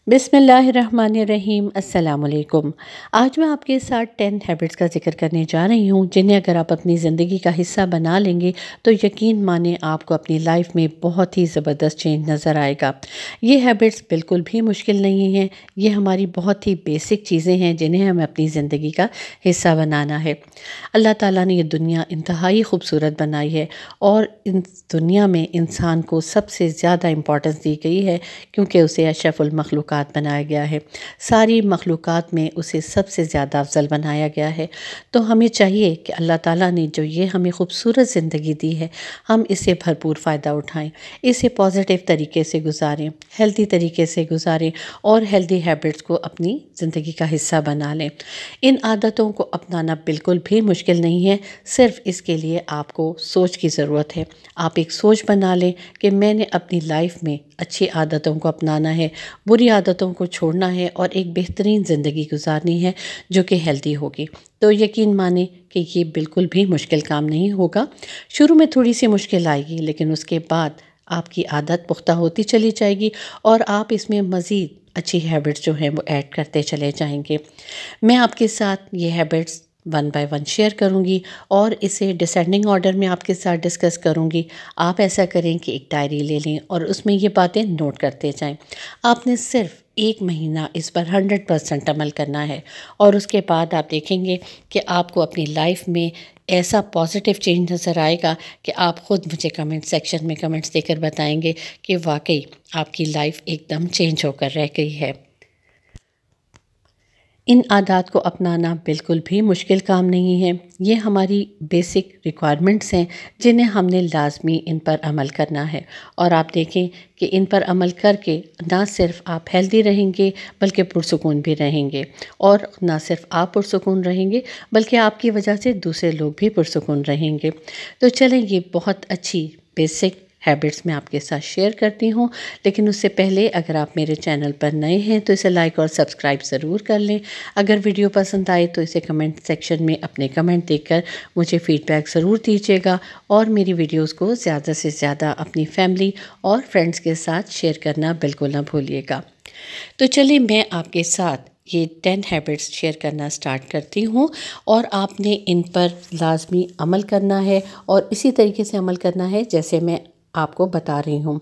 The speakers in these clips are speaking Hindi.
बिस्मिल्लाहिर्रहमानिर्रहीम अस्सलामुअलैकुम। आज मैं आपके साथ 10 हैबिट्स का ज़िक्र करने जा रही हूँ जिन्हें अगर आप अपनी ज़िंदगी का हिस्सा बना लेंगे तो यकीन माने आपको अपनी लाइफ में बहुत ही ज़बरदस्त चेंज नज़र आएगा। ये हैबिट्स बिल्कुल भी मुश्किल नहीं हैं, ये हमारी बहुत ही बेसिक चीज़ें हैं जिन्हें हमें अपनी ज़िंदगी का हिस्सा बनाना है। अल्लाह ताला ने ये दुनिया इंतहाई खूबसूरत बनाई है और इस दुनिया में इंसान को सबसे ज़्यादा इम्पोर्टेंस दी गई है क्योंकि उसे अशरफुल मखलूक़ात बनाया गया है। सारी मखलूक़ात में उसे सबसे ज़्यादा अफजल बनाया गया है। तो हमें चाहिए कि अल्लाह ताला ने जो ये हमें खूबसूरत ज़िंदगी दी है, हम इससे भरपूर फ़ायदा उठाएं, इसे पॉजिटिव तरीके से गुजारें, हेल्दी तरीके से गुजारें और हेल्दी हैबिट्स को अपनी ज़िंदगी का हिस्सा बना लें। इन आदतों को अपनाना बिल्कुल भी मुश्किल नहीं है, सिर्फ इसके लिए आपको सोच की ज़रूरत है। आप एक सोच बना लें कि मैंने अपनी लाइफ में अच्छी आदतों को अपनाना है, बुरी आदतों को छोड़ना है और एक बेहतरीन ज़िंदगी गुजारनी है जो कि हेल्दी होगी। तो यकीन माने कि ये बिल्कुल भी मुश्किल काम नहीं होगा। शुरू में थोड़ी सी मुश्किल आएगी लेकिन उसके बाद आपकी आदत पुख्ता होती चली जाएगी और आप इसमें मज़ीद अच्छी हैबिट्स जो हैं वो ऐड करते चले जाएंगे। मैं आपके साथ ये habits one by one share करूंगी और इसे डिसेंडिंग ऑर्डर में आपके साथ डिस्कस करूंगी। आप ऐसा करें कि एक डायरी ले लें और उसमें ये बातें नोट करते जाएं। आपने सिर्फ 1 महीना इस पर 100% अमल करना है और उसके बाद आप देखेंगे कि आपको अपनी लाइफ में ऐसा पॉजिटिव चेंज नज़र आएगा कि आप ख़ुद मुझे कमेंट सेक्शन में कमेंट्स देकर बताएंगे कि वाकई आपकी लाइफ एकदम चेंज होकर रह गई है। इन आदत को अपनाना बिल्कुल भी मुश्किल काम नहीं है। ये हमारी बेसिक रिक्वायरमेंट्स हैं जिन्हें हमने लाजमी इन पर अमल करना है और आप देखें कि इन पर अमल करके ना सिर्फ आप हेल्दी रहेंगे बल्कि पुरसुकून भी रहेंगे और ना सिर्फ आप पुरसुकून रहेंगे बल्कि आपकी वजह से दूसरे लोग भी पुरसुकून रहेंगे। तो चलें, ये बहुत अच्छी बेसिक हैबिट्स मैं आपके साथ शेयर करती हूँ, लेकिन उससे पहले अगर आप मेरे चैनल पर नए हैं तो इसे लाइक और सब्सक्राइब ज़रूर कर लें। अगर वीडियो पसंद आए तो इसे कमेंट सेक्शन में अपने कमेंट देकर मुझे फ़ीडबैक ज़रूर दीजिएगा और मेरी वीडियोस को ज़्यादा से ज़्यादा अपनी फैमिली और फ्रेंड्स के साथ शेयर करना बिल्कुल ना भूलिएगा। तो चलिए मैं आपके साथ ये 10 हैबिट्स शेयर करना स्टार्ट करती हूँ और आपने इन पर लाजमी अमल करना है और इसी तरीके से अमल करना है जैसे मैं आपको बता रही हूँ।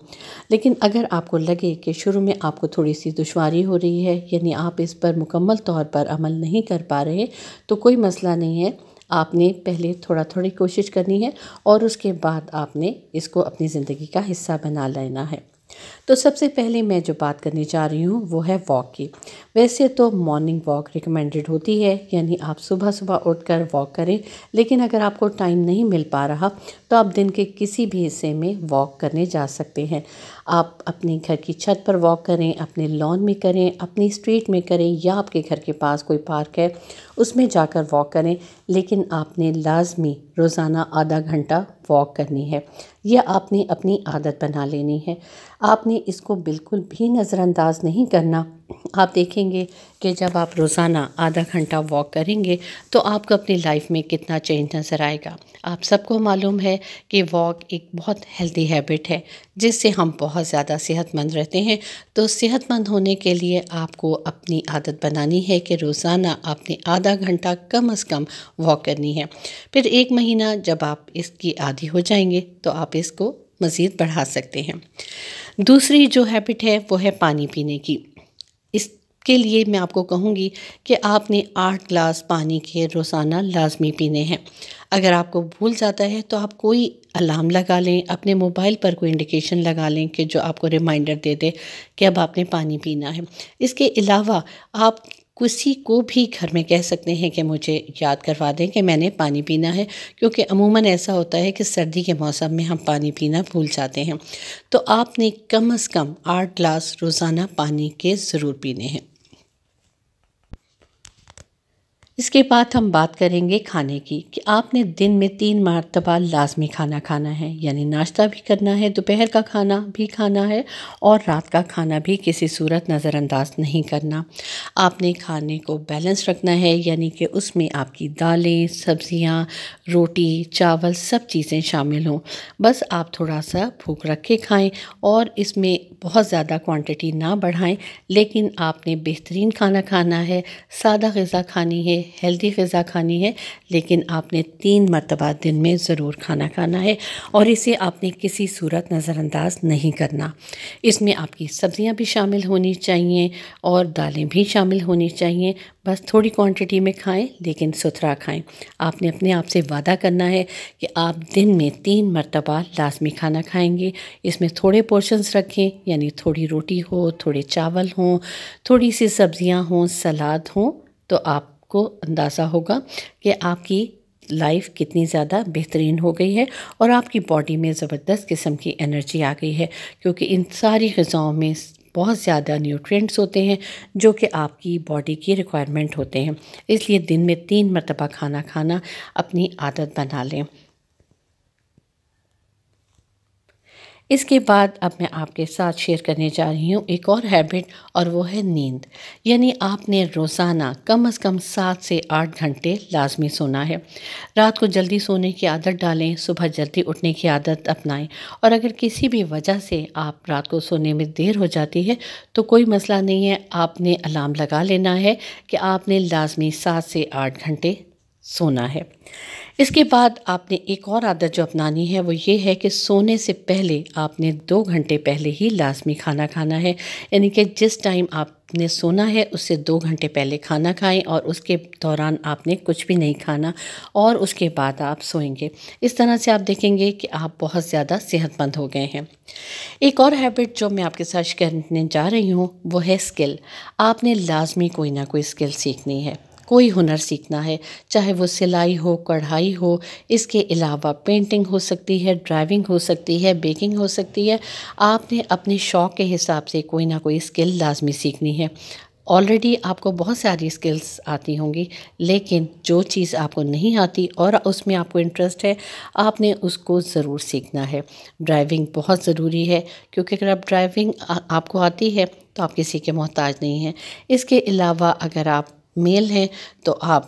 लेकिन अगर आपको लगे कि शुरू में आपको थोड़ी सी दुश्वारी हो रही है, यानी आप इस पर मुकम्मल तौर पर अमल नहीं कर पा रहे, तो कोई मसला नहीं है। आपने पहले थोड़ी कोशिश करनी है और उसके बाद आपने इसको अपनी ज़िंदगी का हिस्सा बना लेना है। तो सबसे पहले मैं जो बात करने जा रही हूँ वो है वॉक की। वैसे तो मॉर्निंग वॉक रिकमेंडेड होती है, यानी आप सुबह सुबह उठकर वॉक करें, लेकिन अगर आपको टाइम नहीं मिल पा रहा तो आप दिन के किसी भी हिस्से में वॉक करने जा सकते हैं। आप अपने घर की छत पर वॉक करें, अपने लॉन में करें, अपनी स्ट्रीट में करें या आपके घर के पास कोई पार्क है उसमें जाकर वॉक करें, लेकिन आपने लाजमी रोज़ाना आधा घंटा वॉक करनी है। यह आपने अपनी आदत बना लेनी है। आपने इसको बिल्कुल भी नज़रअंदाज नहीं करना। आप देखेंगे कि जब आप रोज़ाना आधा घंटा वॉक करेंगे तो आपको अपनी लाइफ में कितना चेंज नज़र आएगा। आप सबको मालूम है कि वॉक एक बहुत हेल्दी हैबिट है जिससे हम बहुत ज़्यादा सेहतमंद रहते हैं। तो सेहतमंद होने के लिए आपको अपनी आदत बनानी है कि रोज़ाना आपने आधा घंटा कम से कम वॉक करनी है। फिर 1 महीना जब आप इसकी आदी हो जाएंगे तो आप इसको मज़ीद बढ़ा सकते हैं। दूसरी जो हैबिट है वो है पानी पीने की। इसके लिए मैं आपको कहूँगी कि आपने 8 ग्लास पानी के रोज़ाना लाजमी पीने हैं। अगर आपको भूल जाता है तो आप कोई अलार्म लगा लें, अपने मोबाइल पर कोई इंडिकेशन लगा लें कि जो आपको रिमाइंडर दे दे कि अब आपने पानी पीना है। इसके अलावा आप किसी को भी घर में कह सकते हैं कि मुझे याद करवा दें कि मैंने पानी पीना है, क्योंकि अमूमन ऐसा होता है कि सर्दी के मौसम में हम पानी पीना भूल जाते हैं। तो आपने कम से कम 8 ग्लास रोज़ाना पानी के ज़रूर पीने हैं। इसके बाद हम बात करेंगे खाने की कि आपने दिन में 3 मरतबा लाज़मी खाना खाना है, यानी नाश्ता भी करना है, दोपहर का खाना भी खाना है और रात का खाना भी किसी सूरत नज़रअंदाज नहीं करना। आपने खाने को बैलेंस रखना है, यानी कि उसमें आपकी दालें, सब्जियां, रोटी, चावल सब चीज़ें शामिल हों। बस आप थोड़ा सा भूख रख के खाएँ और इसमें बहुत ज़्यादा क्वांटिटी ना बढ़ाएं, लेकिन आपने बेहतरीन खाना खाना है, सादा ग़िज़ा खानी है, हेल्दी ग़िज़ा खानी है, लेकिन आपने 3 मरतबा दिन में ज़रूर खाना खाना है और इसे आपने किसी सूरत नज़रअंदाज नहीं करना। इसमें आपकी सब्ज़ियां भी शामिल होनी चाहिए और दालें भी शामिल होनी चाहिए। बस थोड़ी क्वांटिटी में खाएं, लेकिन सुथरा खाएं। आपने अपने आप से वादा करना है कि आप दिन में 3 मरतबा लाज़मी खाना खाएंगे। इसमें थोड़े पोर्शंस रखें, यानी थोड़ी रोटी हो, थोड़े चावल हों, थोड़ी सी सब्ज़ियां हों, सलाद हों, तो आपको अंदाज़ा होगा कि आपकी लाइफ कितनी ज़्यादा बेहतरीन हो गई है और आपकी बॉडी में ज़बरदस्त किस्म की एनर्जी आ गई है, क्योंकि इन सारी ग़िज़ाओं में बहुत ज़्यादा न्यूट्रिएंट्स होते हैं जो कि आपकी बॉडी की रिक्वायरमेंट होते हैं। इसलिए दिन में 3 मरतबा खाना खाना अपनी आदत बना लें। इसके बाद अब मैं आपके साथ शेयर करने जा रही हूँ एक और हैबिट, और वो है नींद। यानी आपने रोज़ाना कम से कम 7 से 8 घंटे लाजमी सोना है। रात को जल्दी सोने की आदत डालें, सुबह जल्दी उठने की आदत अपनाएं। और अगर किसी भी वजह से आप रात को सोने में देर हो जाती है तो कोई मसला नहीं है, आपने अलार्म लगा लेना है कि आपने लाजमी 7 से 8 घंटे सोना है। इसके बाद आपने एक और आदत जो अपनानी है वो ये है कि सोने से पहले आपने 2 घंटे पहले ही लाजमी खाना खाना है। यानी कि जिस टाइम आपने सोना है उससे 2 घंटे पहले खाना खाएं और उसके दौरान आपने कुछ भी नहीं खाना और उसके बाद आप सोएंगे। इस तरह से आप देखेंगे कि आप बहुत ज़्यादा सेहतमंद हो गए हैं। एक और हैबिट जो मैं आपके साथ शेयर करने जा रही हूँ वो है स्किल। आपने लाजमी कोई ना कोई स्किल सीखनी है, कोई हुनर सीखना है, चाहे वो सिलाई हो, कढ़ाई हो, इसके अलावा पेंटिंग हो सकती है, ड्राइविंग हो सकती है, बेकिंग हो सकती है। आपने अपने शौक़ के हिसाब से कोई ना कोई स्किल लाजमी सीखनी है। ऑलरेडी आपको बहुत सारी स्किल्स आती होंगी, लेकिन जो चीज़ आपको नहीं आती और उसमें आपको इंटरेस्ट है, आपने उसको ज़रूर सीखना है। ड्राइविंग बहुत ज़रूरी है, क्योंकि अगर आप ड्राइविंग आपको आती है तो आप किसी के मोहताज नहीं हैं। इसके अलावा अगर आप मेल हैं तो आप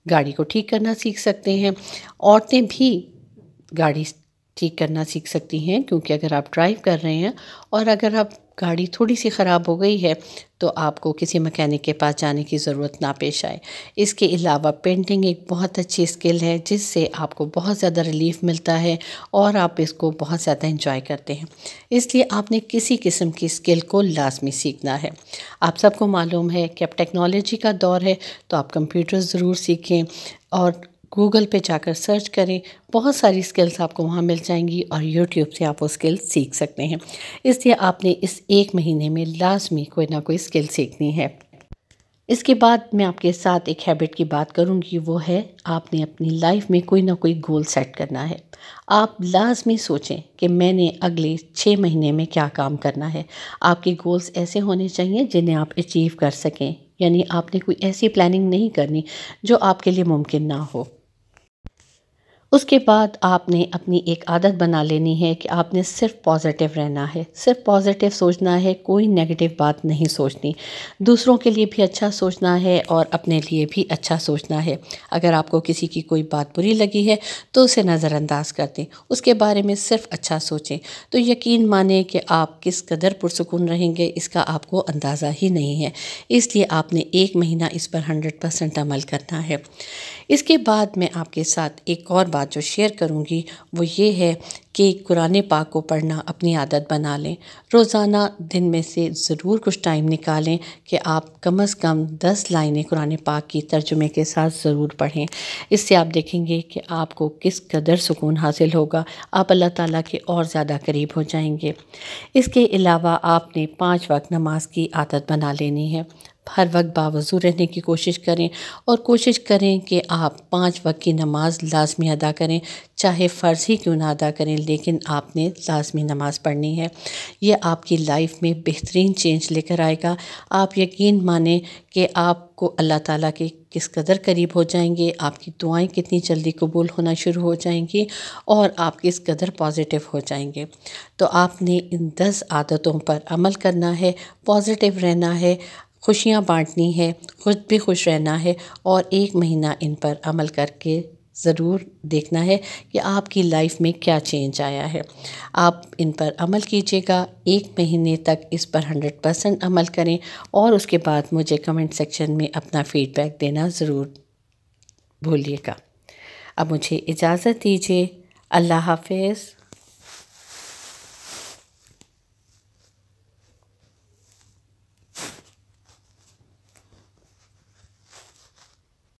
गाड़ी को ठीक करना सीख सकते हैं। औरतें भी गाड़ी ठीक करना सीख सकती हैं, क्योंकि अगर आप ड्राइव कर रहे हैं और अगर आप गाड़ी थोड़ी सी ख़राब हो गई है तो आपको किसी मैकेनिक के पास जाने की ज़रूरत ना पेश आए। इसके अलावा पेंटिंग एक बहुत अच्छी स्किल है जिससे आपको बहुत ज़्यादा रिलीफ मिलता है और आप इसको बहुत ज़्यादा एंजॉय करते हैं। इसलिए आपने किसी किस्म की स्किल को लाजमी सीखना है। आप सबको मालूम है कि अब टेक्नोलॉजी का दौर है, तो आप कंप्यूटर ज़रूर सीखें और गूगल पे जाकर सर्च करें, बहुत सारी स्किल्स आपको वहाँ मिल जाएंगी और यूट्यूब से आप वो स्किल सीख सकते हैं। इसलिए आपने इस 1 महीने में लाजमी कोई ना कोई स्किल सीखनी है। इसके बाद मैं आपके साथ एक हैबिट की बात करूंगी, वो है आपने अपनी लाइफ में कोई ना कोई गोल सेट करना है। आप लाजमी सोचें कि मैंने अगले 6 महीने में क्या काम करना है। आपके गोल्स ऐसे होने चाहिए जिन्हें आप अचीव कर सकें, यानी आपने कोई ऐसी प्लानिंग नहीं करनी जो आपके लिए मुमकिन ना हो। उसके बाद आपने अपनी एक आदत बना लेनी है कि आपने सिर्फ पॉजिटिव रहना है, सिर्फ पॉजिटिव सोचना है, कोई नेगेटिव बात नहीं सोचनी। दूसरों के लिए भी अच्छा सोचना है और अपने लिए भी अच्छा सोचना है। अगर आपको किसी की कोई बात बुरी लगी है तो उसे नज़रअंदाज कर दें, उसके बारे में सिर्फ अच्छा सोचें। तो यकीन माने कि आप किस कदर पुरसुकून रहेंगे इसका आपको अंदाज़ा ही नहीं है। इसलिए आपने 1 महीना इस पर 100% अमल करना है। इसके बाद मैं आपके साथ एक और बात जो शेयर करूंगी वो ये है कि कुरान पाक को पढ़ना अपनी आदत बना लें। रोज़ाना दिन में से ज़रूर कुछ टाइम निकालें कि आप कम से कम 10 लाइनें कुरान पाक की तर्जुमे के साथ ज़रूर पढ़ें। इससे आप देखेंगे कि आपको किस कदर सुकून हासिल होगा, आप अल्लाह ताला के और ज़्यादा करीब हो जाएंगे। इसके अलावा आपने 5 वक्त नमाज की आदत बना लेनी है। हर वक्त बावज़ू रहने की कोशिश करें और कोशिश करें कि आप 5 वक्त की नमाज लाजमी अदा करें, चाहे फ़र्ज़ ही क्यों ना अदा करें, लेकिन आपने लाजमी नमाज़ पढ़नी है। ये आपकी लाइफ में बेहतरीन चेंज लेकर आएगा। आप यकीन माने कि आपको अल्लाह ताला के किस कदर करीब हो जाएंगे, आपकी दुआएं कितनी जल्दी कबूल होना शुरू हो जाएंगी और आप किस कदर पॉजिटिव हो जाएंगे। तो आपने इन 10 आदतों पर अमल करना है, पॉजिटिव रहना है, खुशियाँ बांटनी है, खुद भी खुश रहना है और 1 महीना इन पर अमल करके ज़रूर देखना है कि आपकी लाइफ में क्या चेंज आया है। आप इन पर अमल कीजिएगा, 1 महीने तक इस पर 100% अमल करें और उसके बाद मुझे कमेंट सेक्शन में अपना फीडबैक देना ज़रूर भूलिएगा। अब मुझे इजाज़त दीजिए। अल्लाह हाफ़िज़।